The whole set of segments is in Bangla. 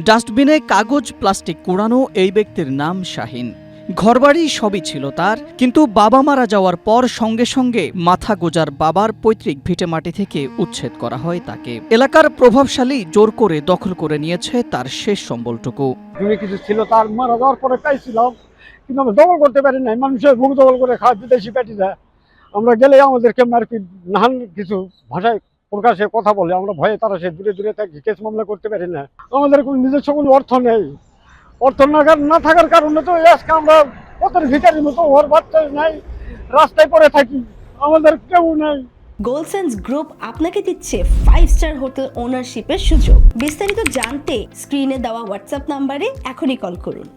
ডাস্টবিনে কাগজ প্লাস্টিক কুড়ানো এই ব্যক্তির নাম শাহিন। ঘরবাড়ি সবই ছিল তার, কিন্তু বাবা মারা যাওয়ার পর সঙ্গে সঙ্গে মাথা গোজার বাবার পৈতৃক ভিটেমাটি থেকে উচ্ছেদ করা হয় তাকে। এলাকার প্রভাবশালী জোর করে দখল করে নিয়েছে তার শেষ সম্বলটুকু। কিছু ছিল তার মারা যাওয়ার পরে পাইছিলাম, কিন্তু আমরা দখল করতে পারি নাই। মানুষের বুক দখল করে খায় বিদেশি প্যাটিরা। আমরা গেলে আমাদেরকে মারপিট নানান কিছু ভাষায় প্রকাশে কথা বলে, আমরা ভয়ে তারা সে দূরে দূরে থাকি, কেস মামলা করতে পারি না। আমাদের কোনো নিজস্ব কোনো অর্থ নেই। অর্থ না থাকার কারণে তো আজকে আমরা পথের ভিখারির মতো, ওর বাচ্চা নাই, রাস্তায় পড়ে থাকি, আমাদের কেউ নেই। গোলসেন্স গ্রুপ আপনাকে দিচ্ছে 5 স্টার হোটেল ওনারশিপের সুযোগ। বিস্তারিত জানতে স্ক্রিনে দেওয়া হোয়াটসঅ্যাপ নম্বরে এখনই কল করুন।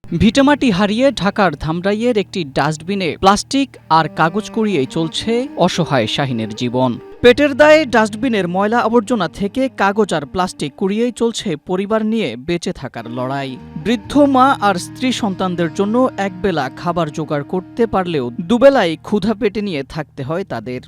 ভিটেমাটি হারিয়ে ঢাকার ধামরাইয়ের একটি ডাস্টবিনে প্লাস্টিক আর কাগজ কুড়িয়েই চলছে অসহায় শাহিনের জীবন। পেটের দায়ে ডাস্টবিনের ময়লা আবর্জনা থেকে কাগজ আর প্লাস্টিক কুড়িয়েই চলছে পরিবার নিয়ে বেঁচে থাকার লড়াই। বৃদ্ধ মা আর স্ত্রী সন্তানদের জন্য একবেলা খাবার জোগাড় করতে পারলেও দুবেলাই ক্ষুধা পেটে নিয়ে থাকতে হয় তাদের।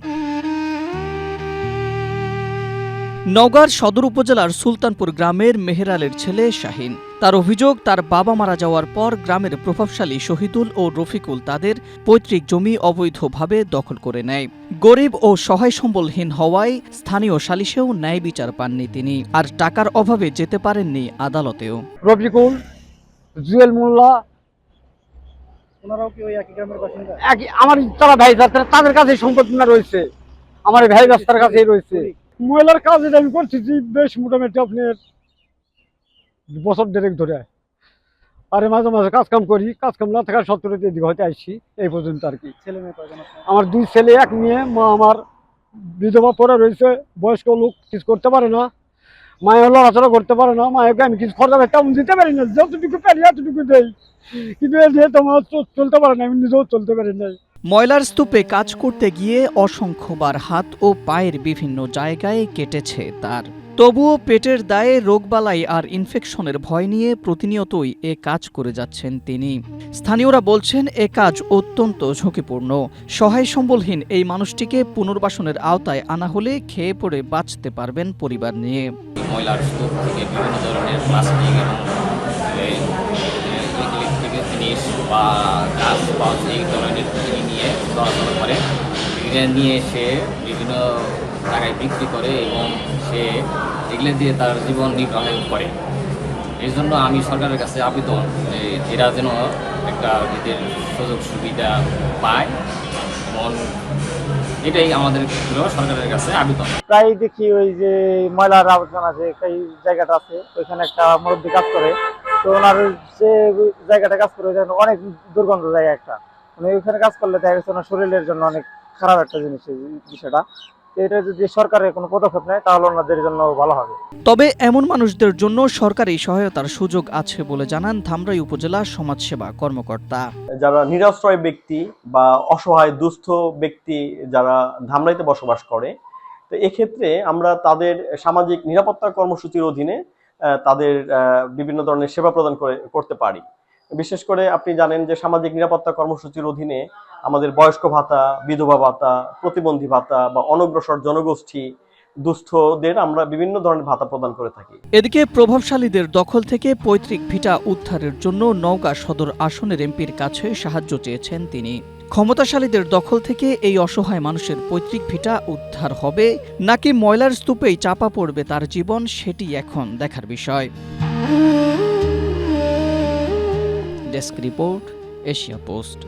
নওগাঁর সদর উপজেলার সুলতানপুর গ্রামের মেহেরালের ছেলে শাহিন। তার অভিযোগ, তার বাবা মারা যাওয়ার পর গ্রামের প্রভাবশালী শহীদুল ও রফিকুল তাদের পৈতৃক জমি অবৈধভাবে দখল করে নেয়। গরিব ও সহায় সম্বলহীন হওয়ায় স্থানীয় সালিশেও ন্যায় বিচার পাননি তিনি, আর টাকার অভাবে যেতে পারেননি আদালতেও। রফিকুল, জুয়েল মোল্লা, ওনারাও কি ওই একই গ্রামের বাসিন্দা? আমার তারা ভাই তাদের কাছে সম্পত্তি রয়েছে, আমার ভাই রাস্তার কাছেই রয়েছে। মহিলার কাজ এটা আমি করছি বেশ মোটামুটি আপনার বছর দেড়েক ধরে। আরে মাঝে মাঝে কাজ কাম করি, কাজ কাম না থাকার সত্ত্বেও এদিকে হয়তো আসছি এই পর্যন্ত আর কি। ছেলে মেয়ে কয়জন? আমার 2 ছেলে 1 মেয়ে। মা আমার বিধবা পড়ে রয়েছে, বয়স্ক লোক, কিছু করতে পারে না। মায়ের লড়াচড়া করতে পারে না। মায়েকে আমি কিছু খরচা তেমন দিতে পারি না, যতটুকু পারি এতটুকু দেই, কিন্তু যেহেতু আমার চলতে পারে না, আমি নিজেও চলতে পারি না। ময়লার স্তূপে কাজ করতে গিয়ে অসংখ্যবার হাত ও পায়ের বিভিন্ন জায়গায় কেটেছে তার। তবুও পেটের দায়ে রোগবালাই আর ইনফেকশনের ভয় নিয়ে প্রতিনিয়তই এ কাজ করে যাচ্ছেন তিনি। স্থানীয়রা বলছেন এ কাজ অত্যন্ত ঝুঁকিপূর্ণ। সহায় সম্বলহীন এই মানুষটিকে পুনর্বাসনের আওতায় আনা হলে খেয়ে পড়ে বাঁচতে পারবেন পরিবার নিয়ে। ময়লার স্তূপ থেকে বিভিন্ন ধরনের প্লাস্টিক এবং জিনিস বা গাছ পাওয়া এই ধরনের নিয়ে চলাচল করে, নিয়ে সে বিভিন্ন জায়গায় বিক্রি করে এবং সে এগুলো দিয়ে তার জীবন নির্বাহ করে। এই জন্য আমি সরকারের কাছে আবেদন যে এরা যেন একটা এদের সুযোগ সুবিধা পায়, এবং এটাই আমাদের সরকারের কাছে আবেদন। প্রায় দেখি ওই যে ময়লার আবর্জনা যে এই জায়গাটা আছে, ওইখানে একটা মুরব্বী কাজ করে। তো ওনার যে জায়গাটা কাজ করে অনেক দুর্গন্ধ জায়গা একটা, মানে ওইখানে কাজ করলে দেখা গেছে ওনার শরীরের জন্য অনেক খারাপ একটা জিনিস এই বিষয়টা। এটা যদি সরকারের কোনো পদক্ষেপ নেয় তাহলে ওনাদের জন্য ভালো হবে। তবে এমন মানুষদের জন্য সরকারি সহায়তার সুযোগ আছে বলে জানান ধামরাই উপজেলা সমাজসেবা কর্মকর্তা। যারা নিরাশ্রয় ব্যক্তি বা অসহায় দুস্থ ব্যক্তি যারা ধামরাইতে বসবাস করে, তো এক্ষেত্রে আমরা তাদের সামাজিক নিরাপত্তা কর্মসূচির অধীনে তাদের বিভিন্ন ধরনের সেবা প্রদান করতে পারি। বিশেষ করে আপনি জানেন যে সামাজিক নিরাপত্তা কর্মসূচির অধীনে আমাদের বয়স্ক ভাতা, বিধবা ভাতা, প্রতিবন্ধী ভাতা বা অনগ্রসর জনগোষ্ঠী, দুস্থদের আমরা বিভিন্ন ধরনের ভাতা প্রদান করে থাকি। এদিকে প্রভাবশালীদের দখল থেকে পৈতৃক ভিটা উদ্ধারের জন্য নওগাঁ সদর আসনের এমপির কাছে সাহায্য চেয়েছেন তিনি। ক্ষমতাশালীদের দখল থেকে এই অসহায় মানুষের পৈতৃক ভিটা উদ্ধার হবে নাকি ময়লার স্তূপেই চাপা পড়বে তার জীবন, সেটি এখন দেখার বিষয়। Desk report, Asia post.